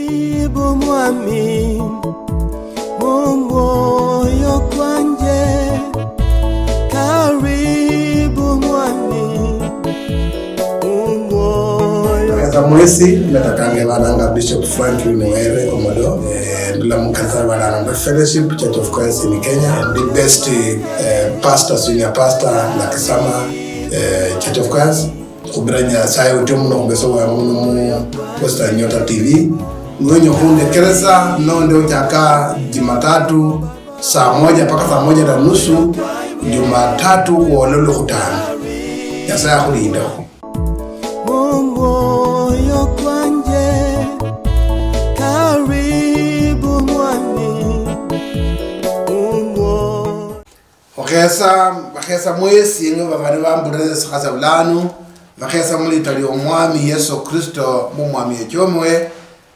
Karibu mwami moyo kwanje, karibu mwami moyo. Kaza mwezi natakange bananga Bishop Frank Nwere Omodo ndila mukasa bananga Fellowship Church of Christ in Kenya, the best pastor, senior pastor na Kisama Church of Christ kubranya sayo tumuno kubeso wa mu Posta Nyota TV mwenye hunde kereza nonde uchaka Jumatatu saa 1 mpaka saa 1:30, Jumatatu kuololo kutana ya saya kulinda moyo kwanje, karibu mwami Bakesa mwezi yenye bavani bambulele sikasa bulanu bakesa mulitali omwami Yesu Kristo mumwami ekyomwe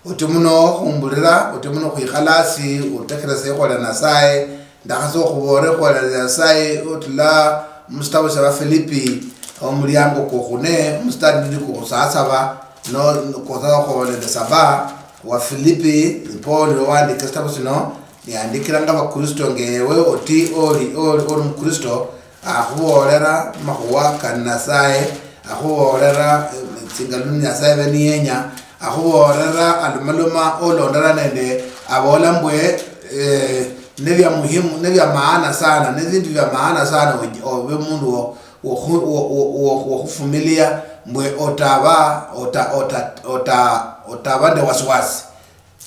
utimuno kumbulira utimuno kwikhalasi utekeleza ikhola nasaye ndakhaso khubore khola nasaye utula mustabo sha Filipi omulyango kokhune mustadi ndiko kusasaba no koza khola saba wa Filipi Paul wandi kastabo sino yandikira ngaba Kristo ngewe oti oli Kristo akhubolera mahuwa kanasaye akhubolera tsingaluni nasaye beniyenya akhubolera alumaluma olondera nende abola mbwe nebya muhimu nebya maana sana nezindu bya maana sana obe mundu wo kufumilia mbwe otaba de waswasi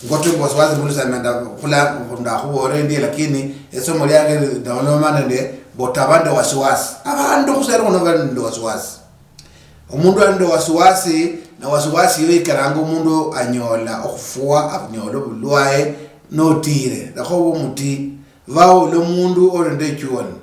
ngoto waswasi mbulu samenda kula ndakubore ndi lakini esomo lyake ndawona nende botabande waswasi abantu kusera ngono bande waswasi umundu ande waswasi na waswasi yoyikaranga umundu anyola okufuwa anyola bulwaye notire dakho umuti vawo lo mundu orende chuoni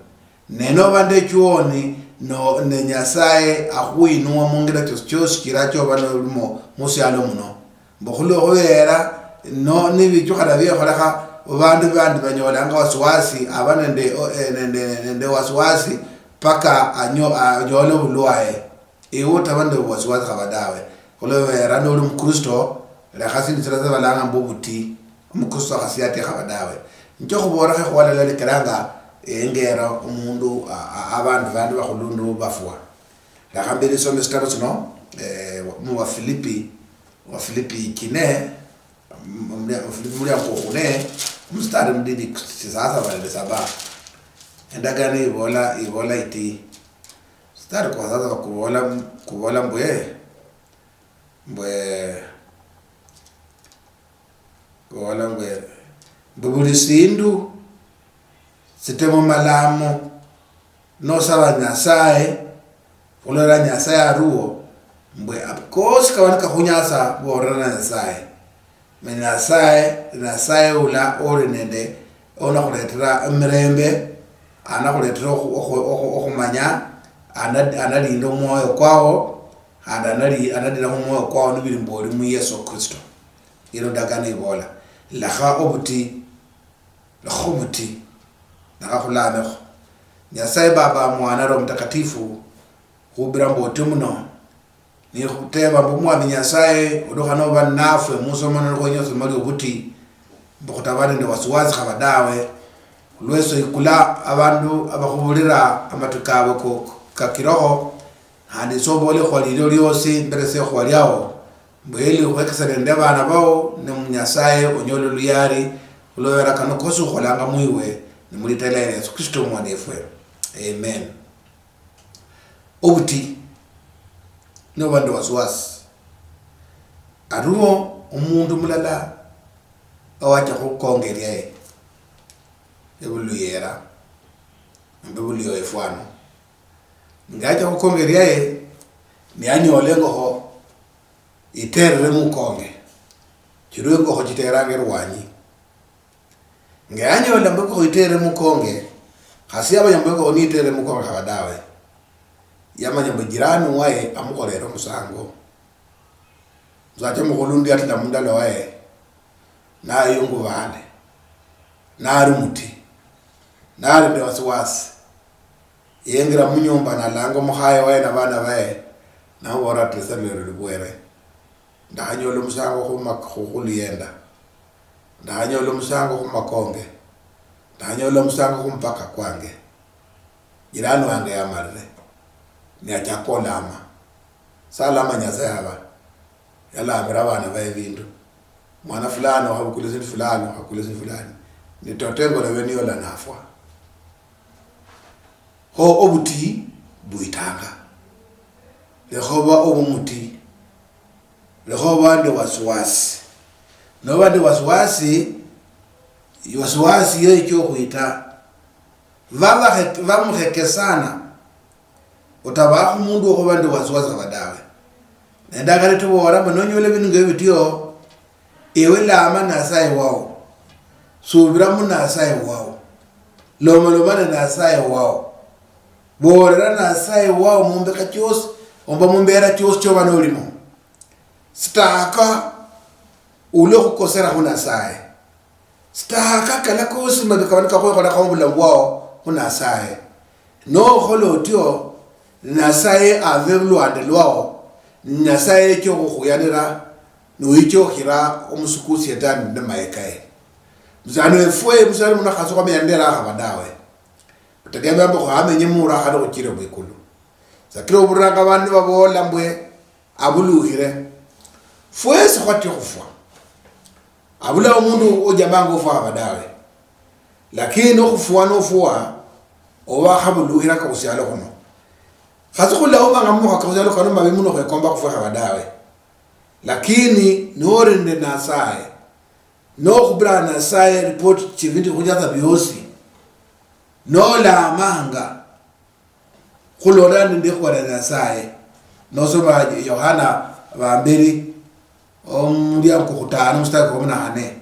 neno bande chuoni no nenyasaye akwinwa mungira cyose kiracho bano musyalo muno mbokhulu oyera no nibichukana byekholeka bandu banyola nga waswasi abanende waswasi paka anyola bulwaye iwo tabande waswasi kabadawe kolowera no Mkristo la khasini tsiraza balanga mbobuti Mkristo khasiyate kabadawe njo khubora khwala le kiranga engera umundu abantu bakhulundu bafwa la khambele so mestabo sino mu wa Filipi kine muri akokune mustari mdidi sasa bale saba endagane ibola iti stari kwa sasa kubola mbwe bubuli sindu sitemo malamo no saba nyasaye ulora nyasaye aruo mbwe apkosi kawanika kunyasa borana nyasaye nasaye ula orinende ona kuletera mirembe ana kuletera okumanya analinda omwoyo kwawo anadira omwoyo kwawo nibirimbori mu Yesu Kristo iro dagana ibola lakha obuti nakakhulamekho nyasaye baba mwana Roho Mtakatifu khubira mboti muno ni khuteba mbumwami nyasaye udokhana banafwe musomana khonyoso mali obuti mbukutabane ndi waswazi khabadawe lweso ikula abantu abakhubulira amatukabo ko kakiroho handi sobole khwaliro lyosi mberese khwaliawo mbweli khwekesana nde bana bawo ne munyasaye onyolo luyari ulowera kano kosu kholanga muiwe ni mulitelele Yesu Kristo mwanefwe amen. Obuti no bandu waswasi aruo umundu mulala awacha khukongeria ebuluyera mbebulyo efwano ngacha khukongeria ni anyole ngoho iterere mukonge chirwe ngoho chiterange rwanyi nganyola mbeko iterere mukonge khasi abanyambeko ni iterere mukonge kabadawe yamanya jirani wae amukolero musango zache mukhulundi atila mundalo wae na yungu bane nari muti nari de waswasi yengira munyumba na lango muhaye wae na bana bae na bora tresalo libwere ndahanyola musango khuluyenda ndahanyola musango khumakonge ndahanyola musango khumpaka kwange jirani wange yamarire niachakolama salama nyaza yaba yalamira abana bae bindu mwana fulani wakhabukulisa ndi fulani wakhakulisa fulani nitotengo lewe niyola nafwa ho obuti buitanga lekhoba obumuti lekhoba ndi wasiwasi noba ndi wasiwasi yo icho khuita vamukheke sana utabakho umundu okhoba ndi wasiwasi abadawe nendakale tubora manonyole bintu ngebityo ewe lama nasaye wao subira mu nasaye wao lomana nasaye wao borera nasaye wao mumbeka cyose omba mumbera cyose cyo banolimo staka ule khukosera hunasaye staka kala kosi mabikabanika khola khombula wao hunasaye no kholotyo nasaye avebulwande lwao nasaye cyo khuyanira noyicho khira omusukusi etani ne maekae mzano efwe mzano muna khaso kwa miyandera abadawe utegemea mbo khamenye mura hado kuchire bwikulu zakiro buranga bandu babola mbwe abuluhire fwe sakwati khufwa abula umundu ojabanga ufa abadawe lakini khufwa no fuwa oba khabuluhira ka kusyalo kono khaso khulawo banga mu khakusyalo kono mabimuno khekomba khufwa abadawe lakini norende nasaye no khubra nasaye report chivindi khujaza byosi no la manga khulorana ndi khwara nasaye no soba Yohana bambiri omulya kukhutana mustaka komna hane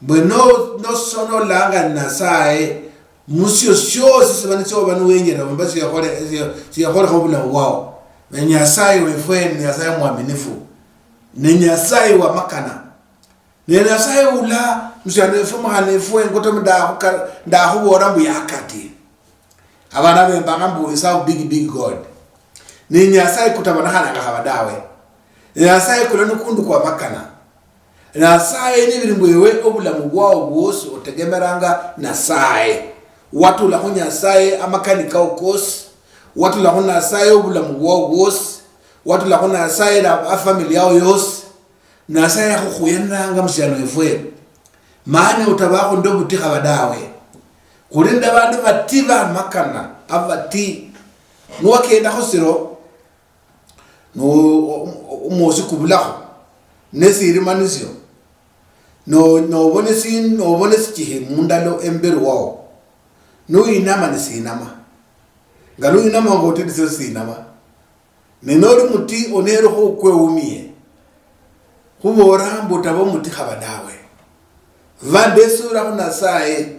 mbwe no sono langa nasaye musyo shosi sibanitso banu wenyera mbasi yakhole khobula wao menyasaye wefweni nasaye mwaminifu nenyasaye wa makana nenyasaye ula msane fumane fwe ngoto ndahubora mbu yakati abana bembanga mbu isa big god nenyasaye kutabana hana ngabadawe nenyasaye kulano kundu kwa makana nasaye nibirimbu yewe obulamu bwao bwose otegemeranga nasaye watu la hunyasaye amakanika okosi watu la hunyasaye obulamu bwao bwose watu la kuna nasaye la family yao yose nasaye khuyendanga msyano efwe mane utabako ndo butikha badawe kulinda bandu batiba makana abati nuwakenda khosiro no umosi kubulakho nesiri manisyo no bonesi chihe mundalo emberu wao no inama nesinama ngalu inama ngote disinama nenori muti onero ho kweumie kubora mbotabo muti khabadawe vandesura kuna sae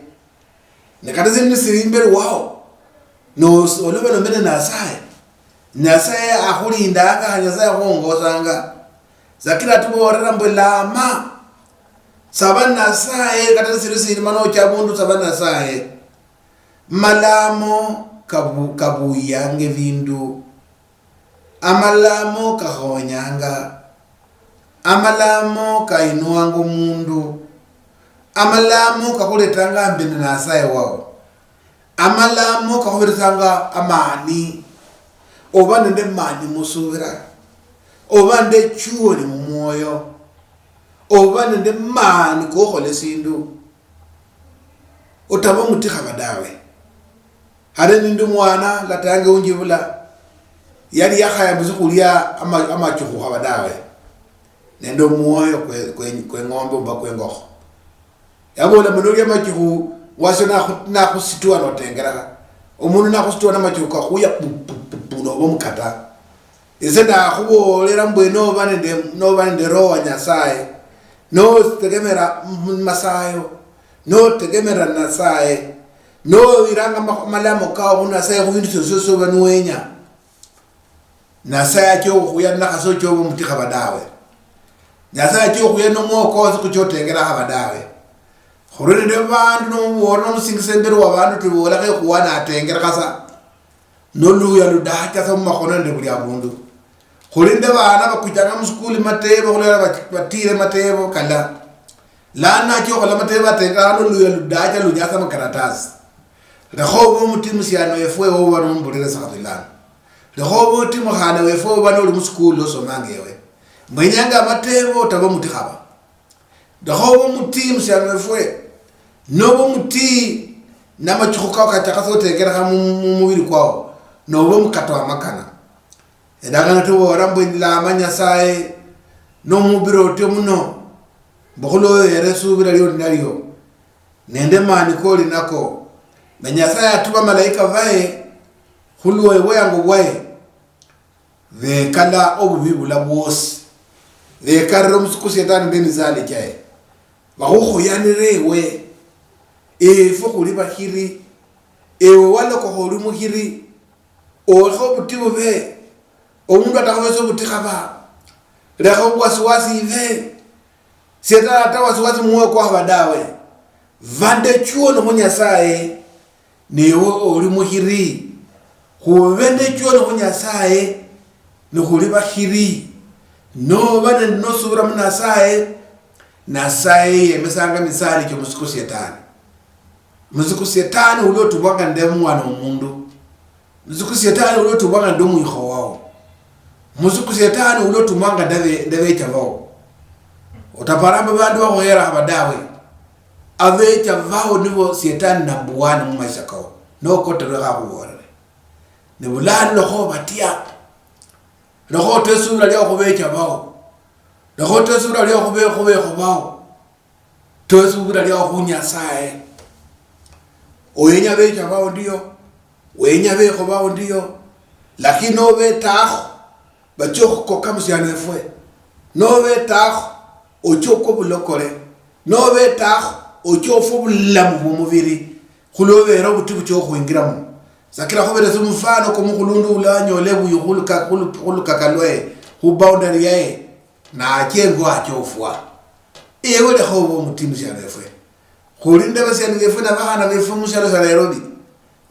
nekataze nisirimbere wao no olobe no mena nasaye ahulinda anga hanyaza hongozanga zakira tuborera mbelama sabana sae kataze sirisiri mano chabundu sabana sae malamo kabu yange vindu amalamo kahonyanga amalamo kainuanga mundu amalamo kakuletanga mbene nasaye wao amalamo kakuletanga amani oba nende mani musubira oba nende chuo ni mumoyo oba nende mani kokhole sindu otaba mutikha badawe hare nindu mwana latange unjibula yali yakhaya buzukulia amachukhu khabadawe nendo muoyo kwe ngombe mba kwe ngokho yabola munori amachukhu wasona na khusitwa notengera umuntu na khusitwa na machukhu khuya no bomukata isenda khubolera mbweno bane roho nyasaye no tegemera masayo no tegemera nasaye no iranga malamo kawo nasaye khubindu soso banwenya nasaye cyo khuya nakaso cyo mutikha badawe nasaye cyo khuya no moko kuchotengera abadawe khurene de bandu no wona musingise wa bandu tibola ke khuwana atengera kasa no luya ludaka sa makhono nde buli abundu khulinde bana bakujanga mu school matebo khulera batire matebo kala lana kyo khola matebo atekano luya ludaja lujasa makaratasi lekhobo mutimu siano efwe wo bano mbulire sakabilana lekhobo timu khana wefwe bano uli mu school osomangewe mwenyanga matebo tabo mutikhaba lekhobo mutimu siano efwe nobo muti namachukhuka kachakaso tekera kha mubiri kwao nobo mukatwa makana edagana to warambo la manyasaye no mubiro to muno bokolo yeresubira lyo nalyo nende mani koli nako manyasaye atuba malaika vae khulwe weyango wae ve kala obubibula bwose ve karro musukusi etani ndeni zale jaye bakho yanirewe fo khuli bakhiri wala ko kholi mukhiri o kho butibo be omundu atakweso butikhaba lekho wasiwasi ve seta atawasiwasi muwe kwa badawe vande chuo no munyasaye newo oli mukhiri khubende chuo no munyasaye no khuli bakhiri no bane no subira munasaye nasaye yemesanga misali kyo musiku setani musiku setani ulo tubanga ndemu mwana omundu musiku setani ulo tubanga ndomu ikho wao musiku setani ulo tumanga dave chavao utaparamba bandu bakhera abadawe ave chavao nibo setani number 1 mu maisha kao no kotero ga kubora ne bulalo kho batia lokho tesura lya khobe chavao lokho tesura lya khobe khobao tesura lya khunyasaye oyenya be chavao ndio oyenya be khobao ndio lakini obe takho bachoko kamusiano efwe nobe takho ochoko bulokole nobe takho ochofo bulamu bumubiri khulobera butibu cyo khwingiramo sakira khobere sumufano ko mukhulundu ulanyole buyukhuluka kalwe hu boundary yae na akengo achofwa ewe le khobo mutimu siano efwe khulinde basiano efwe na bahana befu musalo sa Nairobi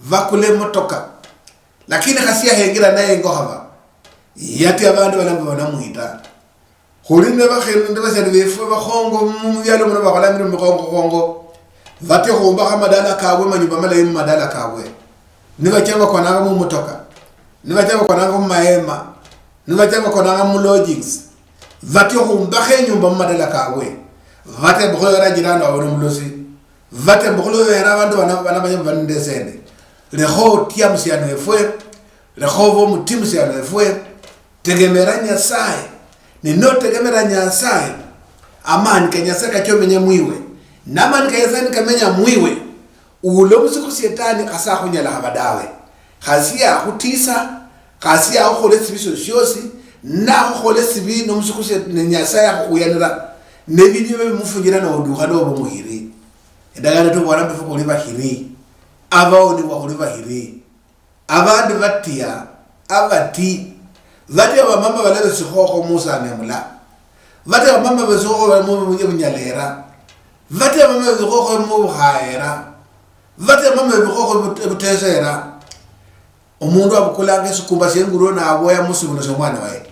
vakule motoka lakini khasia hengira naye ngohaba yati abantu balamba banamuita khulinde bakhende basali befu bakhongo mu byalo muno bakhalamira mu khongo vate khomba khamadala kabwe manyumba malayi mu madala kabwe nibachanga kwananga mu motoka nibachanga kwananga mu mahema nibachanga kwananga mu lodgings vate khomba khenyumba mu madala kabwe vate bkhora jirano abone mulosi vate bkholo abantu banabanya bandesende lekho tia musiano efwe lekho mutimu siano efwe tegemera nyasaye ni no tegemera nyasaye amani kanyasaka kyo menye mwiwe namani kayasani kamenya mwiwe ulo musiku setani kasa khunyala abadawe khasiya khutisa khasiya khole sibiso shosi na khole sibi no musiku setani nyasaye khuyanira nebidi be mufungira na oduka do bo muhiri edagala to bora mbefu kuli bahiri abawo ni wa kuli bahiri abandi batia abati vate wa mama balebe sikhokho Musa nemula vate wa mama besikho mu bunyalera vate wa mama besikho mu buhaera vate wa mama besikho butesera omundu abukula ngesikumba senguro na aboya musubuno somwana wae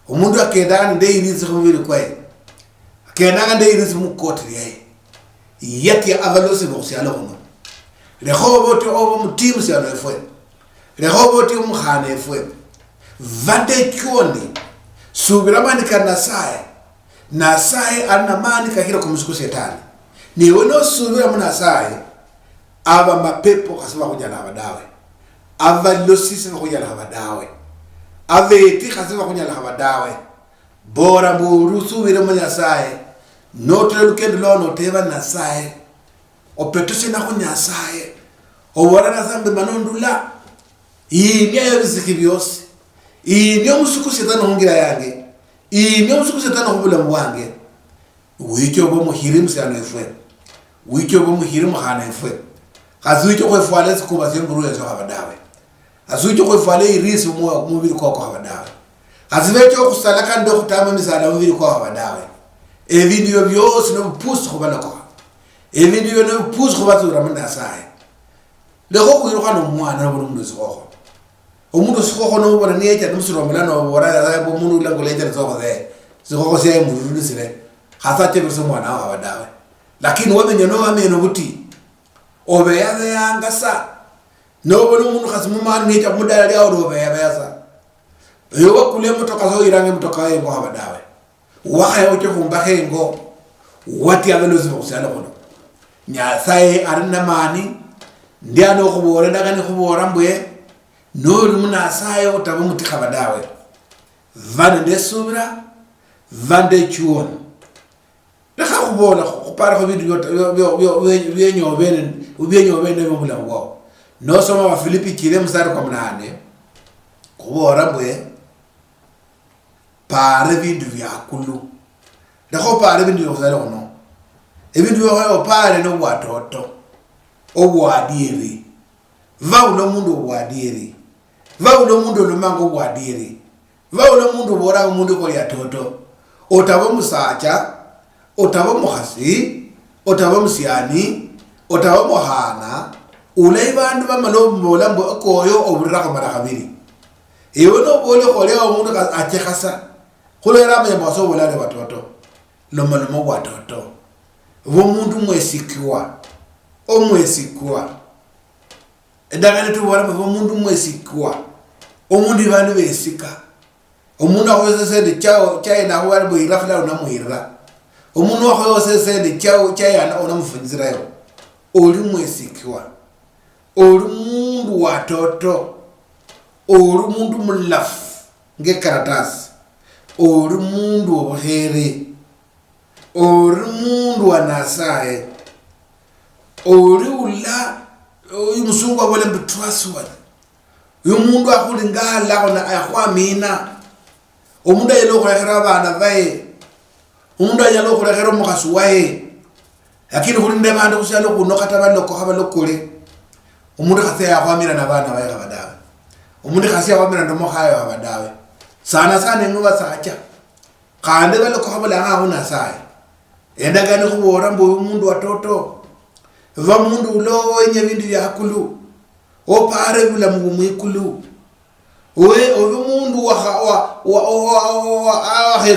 omundu akendana ndeirizi khubiri kwae akendana ndeirizi mu kotri yae yati avalose boksialo kono lekhobote obo mutimu siano efwe lekhobote umkhana efwe vande kyoni subiramani kana nasaye anamani kahira kumsuku setani ni wono subira munasaye aba mapepo khasiba kujana abadawe ava losisi kujana abadawe aveti khasiba kujana abadawe bora burusu bire munyasaye notre lukendo lono teba nasaye opetose na kunyasaye obora nasambe manondula iyi niyo bizikibyose niyo musuku setana hongira yange niyo musuku setana hobula mwange wicyo bo muhirimu sana efwe wicyo bo muhirimu khana efwe khazuicyo ko efwale sikuba senguru yeso abadawe azuicyo ko efwale irisi mu biri ko abadawe azibecyo kusalaka ndo kutama misala mu biri ko abadawe evideo byose no push ko balako evideo no push ko batura mundasaye lekho kuyiruka no mwana no mundu zikho omundu sikho no bona niecha nomsiromela no bora ya bomundu lango lecha zoko ze sikho se mulu sire hasa te biso mwana wa dawe lakini wamenye no ameno buti obe ya ngasa no bona umuntu khasimu mani niecha mudala ya obe ya sa yo bakule mutoka zo irange mutoka yengo habadawe waha yo chumba hengo wati avelozi bokusala kono nya sai arina mani ndiano khubora ndakani khubora mbwe no muna sayo tabu mutika badawe vane ndesubra vande chuon ndakha khubona khupara kho bintu byenyo bene mubula ngwa no soma wa Filipi kile msari kwa mnane khubora mbwe pare bintu byakulu ndakho pare bintu byosala kono ebintu byo pare no bwatoto obwadiri vaulo mundu obwadiri vaulo mundu lumango obwadiri vaulo mundu bora mundu ko ya toto otabo musacha otabo muhasi otabo musiani otabo mohana ulai bandu bamalobo lambo koyo oburako marakabiri ewe no bole khole omundu achekhasa khulera mye baso bolale batoto lomalomo bwatoto vo mundu mwesikiwa omwesikwa endagane tubora vo mundu mwesikiwa omundu bantu besika omundu akhose de chao chaina hwari bo irafla una muhira omundu akhose de chao chaina ona mufunzira yo oli mwesikiwa oli mundu watoto oli mundu mulaf ngekaratasi oli mundu obuhere oli mundu wanasaye oli ula umusungu abole mbitwaswa uyu mundu akhulingala ona akhwamina omundu ayelo khulekera abana baye omundu ayelo khulekera omukhasi waye lakini khulinde bandu kusalo kuno kata baloko khabalokole omundu khase akhwamira na bana baye khabadawe omundu khase akhwamira ndo mokhayo khabadawe sana nguba sacha khande baloko khabala ngahuna saye endagane khubora mbo umundu watoto va mundu ulo wenye bintu byakulu opare bula mwikulu we mundu wa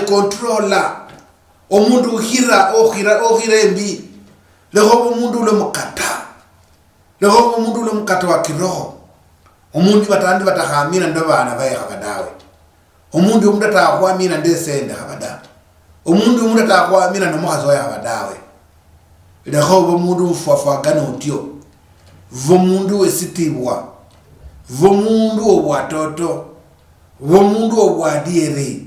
controller omundu ohira embi leho mundu lo mukata wa kiroho omundu batandi batahamira ndo bana baye khabadawe omundu atakwamina ndesenda khabadawe omundu atakwamina no mukhazo ya khabadawe leho mundu mfafagana utyo vo mundu wesitibwa vo mundu obwatoto vo mundu obwadiere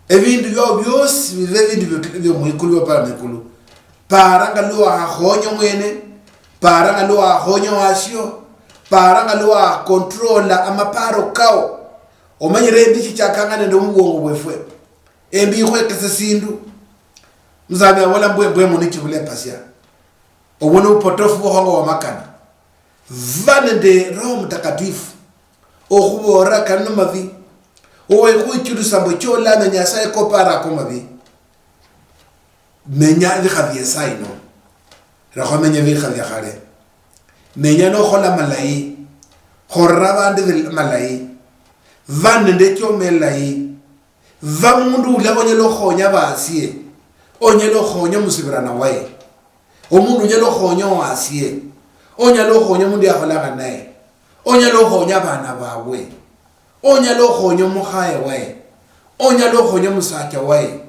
ebintu byose bive bintu byo mwikulu para mwikulu para ngalo ahonyo mwene para ngalo ahonyo wasio para ngalo controlla amaparo kao omanyire ndichi chakangane ndo mubongo bwefwe embi khwekese sindu mzabe wala mbwe muniki bule pasia obona upotofu bohongo wa makana vane de Roho Mtakatifu okhubora kana mavi owe kuichurusa bochola na nyasaye ko para ko mavi menya di khavye saino ra menya vi khavye khare menya no khola malai khorra bande del malai vane de chomelai va mundu la bonyelo khonya basie onyelo khonya musibirana wae omundu nyelo khonya wasie onyalo khonya mundu yakhola naye onyalo khonya bana bawe onyalo khonya mukhaye wae onyalo khonya musacha wae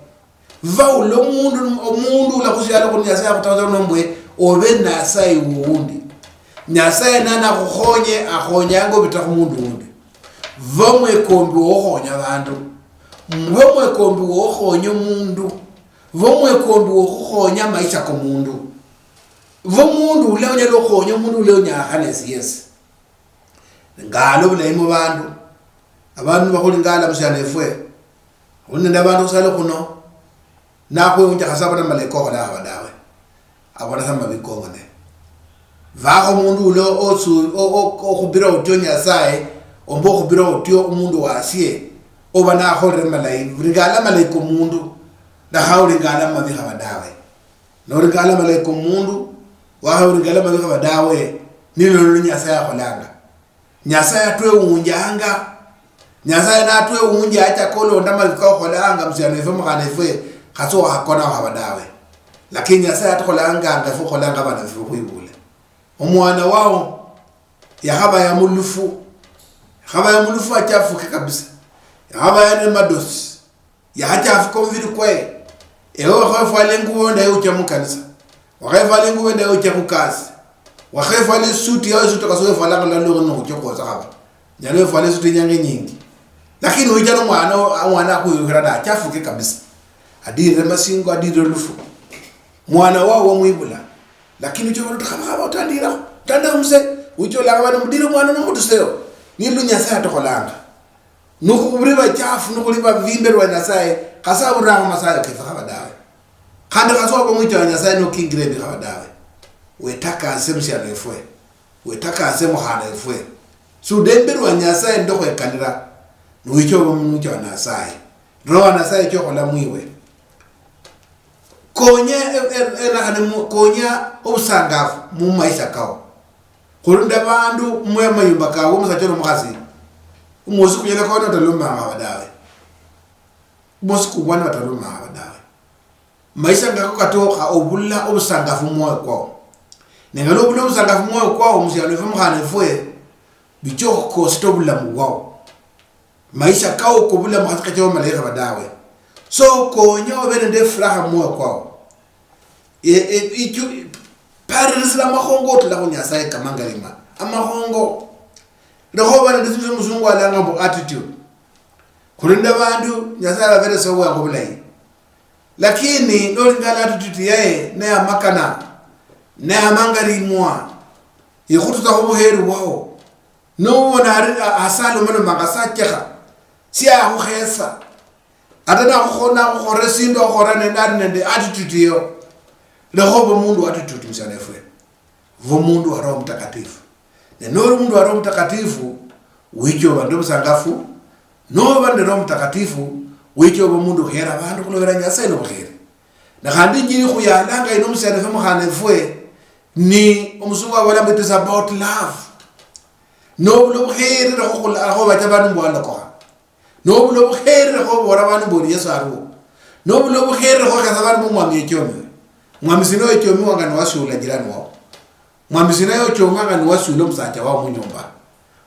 vaulo mundu la kusyala ko nyasa yakutaza nombwe obe nasai wundi nyasa nana kukhonye akhonya ngo bita kumundu wundi vomwe kombi okhonya bantu vomwe kombi okhonya mundu vomwe kombi okhonya maisha ko mundu vomundu ulawnya lokhonya umuntu ulawnyakhanesi yes ngalo bulemo abantu bakholi ngala mshana efwe unenda abantu usale kuno nakho unja khasaba na maleko khola abadawe abona samba bikongone vakho umuntu ulo okhubira utonya sae ombo khubira utyo umuntu wasie oba nakho remalai ngala maleko umuntu na hawri ngala mabi abadawe no ngala maleko umuntu waha urigala mabika badawe nilo lunya saya kholanga Nyasaye atwe unjanga Nyasaye na atwe unja acha kolo ndama kwa kolanga msiano ife mukana ife kaso hakona wabadawe lakini Nyasaye atukolanga ngafu kolanga bana ife kuibule omwana wao yahaba ya mulufu achafuke kabisa yahaba ya madosi yahachafuka mviri kwe ewe khafale nguo nda ucha mukanisa wakhafale nguo nda ucha kukazi wakhafale suti ya suti kaso fala ngala lo no ucha haba nyalo fale suti nyange nyingi lakini ujana mwana kuyuhirada achafuke kabisa adire masingo adire lufu mwana wao mwibula lakini ucho utakaba utandira tanda umse ucho langa mudire mwana no muduseo nilu Nyasaye atokolanga nukuburiba chafu nukuliba vimberwa Nyasaye kasa uranga Masayo kifa kabadawe kandi kaso ko mwito Nyasaye no kingire kabadawe wetaka asemsha lefwe wetaka asemo hana efwe sudemberwa Nyasaye ndoko ekandira nuicho mwito Nyasaye roho Nyasaye choko la mwiwe konya konya obusangafu mu maisha kao kurunda bandu mwe mayumba kawo musachero mukasi umuzi kuyela kwa nataluma abadawe bosi kubwana nataluma abadawe maisha ngako katoka obula obusangafu mwe kwao nengalo obula obusangafu mwe kwao musiyano ife mukana ifwe bicho ko stobula muwao maisha kao kubula mukaka chawo maleka badawe so konya obere nde furaha mwe kwao parisila mahongo tla go Nyasaye kamangalima amahongo lehoba ndizwe muzungu alanga bo attitude kurinda bandu Nyasaye avere so wa ngobulai lakini nolingala attitude yae na amakana na amangalimwa ikhutuza obuheru wao no wona asalo mano magasacheha sia ho khesa atana khona go resindo go rane nande attitude yo lehoba mundu attitude msana efwe vo mundu wa Roho Mtakatifu ne noro mundu wa Roho Mtakatifu wicho bandu busangafu no bande Roho Mtakatifu wicho bo mundu khera bandu kulobera Nyasaye no khera na khandi njiri khuyalanga ino msana efwe mkhana efwe ni omusungu wala it is about love no lo khera ro khula go batha bandu mbwana ko no lo khera go bora bandu mboni Yesu aru no lo khera go ka bandu mwami echomi mwami sino echomi wanga no wasula jirani wao mwami sino yochomanga no wasula msacha wao munyumba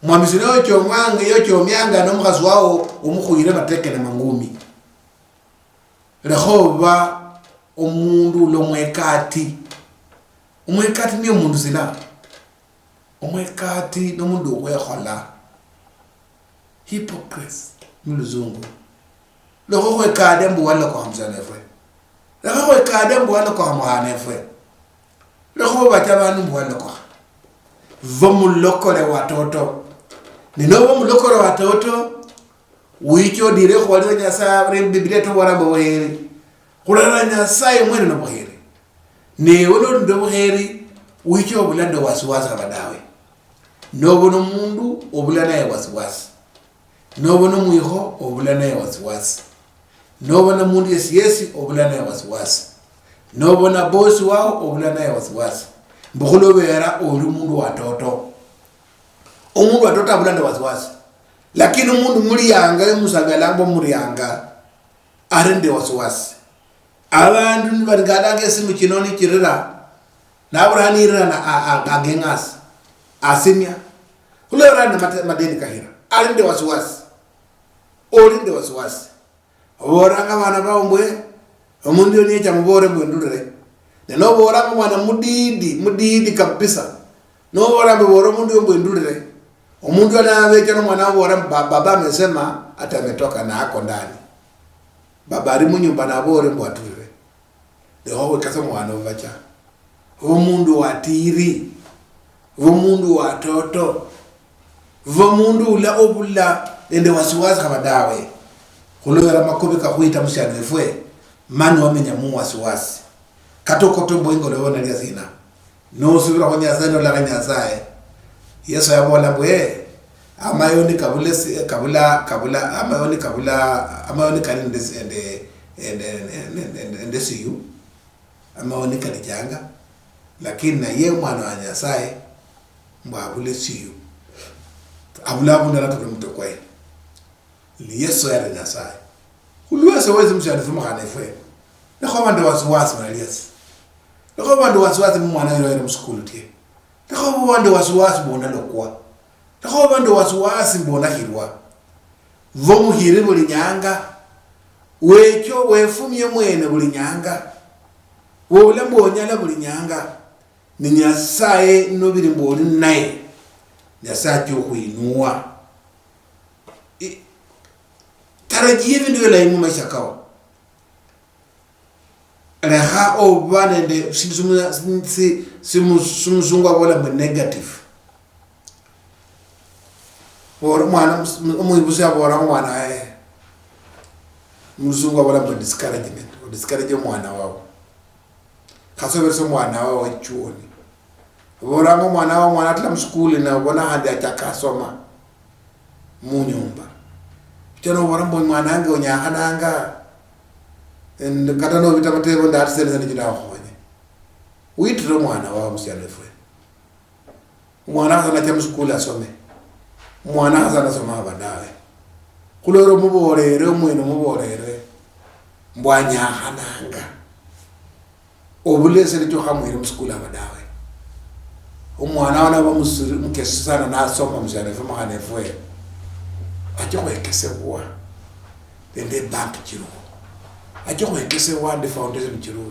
mwami sino yochomanga yochomyanga no mkhazi wao umukhuyire mateke na mangumi lehoba omundu lo mwekati umwekati niyo mundu sina umwekati no mundu wekhola hypocrite muluzungu lo wekade mbu wala ko hamzana efwe lo wekade mbu wala ko hamhana efwe lo bacha banu mbu wala ko vomulokole watoto nino vomulokole watoto wicho dire khwali Nyasaye Biblia to wara boheri kulana Nyasaye mwene no boheri ne wono ndo boheri wicho bulanda wasiwasi abadawe nobono mundu obulana ya wasiwasi nobono mwiho obulana ya wasiwasi nobono mundu yesi obulana ya wasiwasi nobona bosi wao obulana ya wasiwasi mbukholo bera oli mundu watoto omundu watoto abulanda wasiwasi lakini umundu muliyanga musagalamba muliyanga arende wasiwasi abantu nibagadanga esimu kinoni kirira naburanirira na agengas asimya kulera na madeni kahira arende wasiwasi orinde wasiwasi oranga bana baombwe omundu ni cha mbore mwendurere neno boranga mwana mudidi kabisa no boranga boro mundu mwendurere omundu anawecha no mwana bora baba amesema atametoka na ako ndani baba ari munyumba na bore mbwaturire leho kasa mwana ovacha omundu watiri vomundu watoto vomundu ula obula ende wasiwasi kabadawe kulora makobe ka kuita mshana efwe manu wamenya mu wasiwasi katoko to boingo le wona liazina no subira kwa Nyasaye no la Nyasaye Yesu yabola bwe amayoni kabula amayoni kalinde ende siyu amayoni kalijanga lakini na ye mwana wa Nyasaye mbabule siyu abulabu ndala to mutokwe li Yesu ya Nyasaye ulwese wezi mshana fumukana efwe nakho abantu wasiwasi maliyesi nakho abantu wasiwasi mwana yero mskulu tie nakho abantu wasiwasi bona lokwa nakho abantu wasiwasi bona hirwa vomuhire buli nyanga wecho wefumye mwene buli nyanga wola mbonyala buli nyanga ni Nyasaye nobiri mboni naye Nyasaye kuinua tarajie bintu bela imu maisha kao reha obane de simuzungu abola mu negative or mwana umuyibusi abora mwana muzungu abola mu discouragement o discourage mwana wao kasoberso mwana wao chuoni bora mwana wao mwana atla mskuli na bona hadi atakasoma mu nyumba teno warambo mwana ange onyahananga en katano bitabatebo nda atsele ndi khonye uitro mwana wa musialefwe mwana kana cha mskuli asome mwana azana soma badawe kuloro muborere umwene muborere mbwanya hananga obulese lityo hamwire mskuli abadawe umwana wana ba musuri mukesana na asoma musialefwe mahanefwe ajo wekesewa ende bank chiro ajo wekesewa the foundation chiro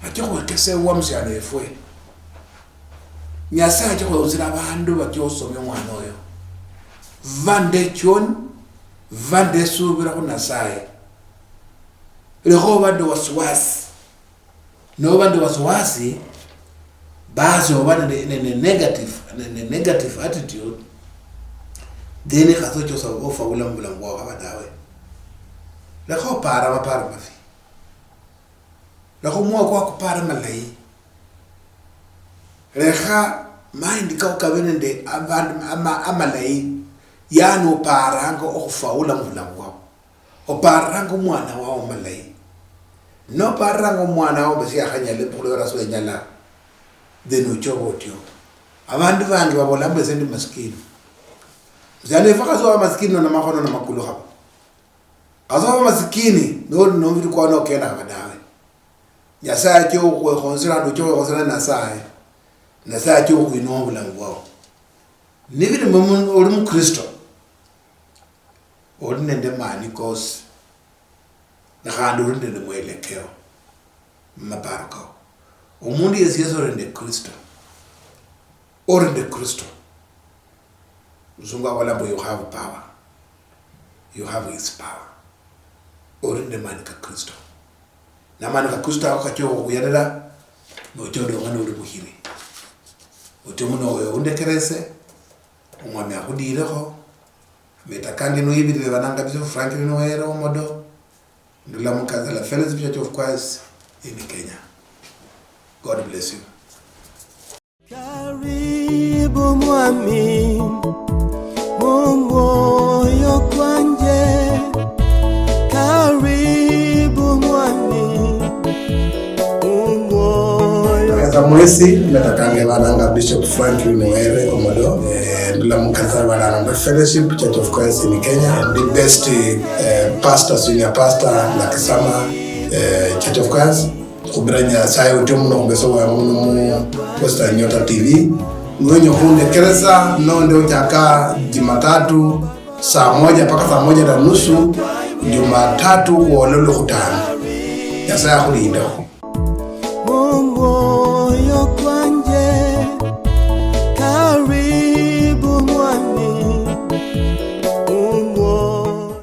ajo wekesewa musialefwe Nyasaye ajo uzira bandu batyosome mwana oyo vande chon vande subira ku Nyasaye leho bandu waswasi no bandu waswasi bazo bana ne negative attitude dene khaso chosa ofa ulamula ngwa abadawe la kho para mafi la kho mo kwa kupara malai reha mind ka ukabene abantu amalai yano para ngo ofa ulamula ngwa o para ngo mwana wao malai no para ngo mwana wao basi akhanyale pulo raso enyala deno chobotyo abantu bangi babolambe sendi maskini zane faka zo maskini na makono na makulu hapa azo maskini no vitu kwa no kena badawe Nyasaye cyo ko khonsira ndo cyo khonsira Nyasaye cyo ko inobula ngwao ni biri mu uri mu Kristo uri nende mani kos na hando uri nende mwelekeo mabaraka umuntu yesu uri nende Kristo uri nende Kristo Zunga wala you have power. You have his power. Orinde manika Kristo. Na manika Kristo akachyo kuyadala no chodo ngano uri muhiri. Otomuno unde kerese umwami akudireho metakandi no yibire bananga bizo Franklin Wera omodo ndula mukaza la Fellowship Church of Christ in Kenya. God bless you. Karibu mwami moyo kwanje karibu mwami moyo kaza mwezi natakange bananga Bishop Franklin Wera omodo ndula mukaza bananga Fellowship Church of Christ in Kenya, the best pastor senior pastor na Kisama Church of Christ kubranya sayo tumuno kubeso wa mu Posta Nyota TV mwenye hunde kereza nonde uchaka Jumatatu saa 1 mpaka saa 1:30 Jumatatu kwa lolo kutana Nyasaye akulinda.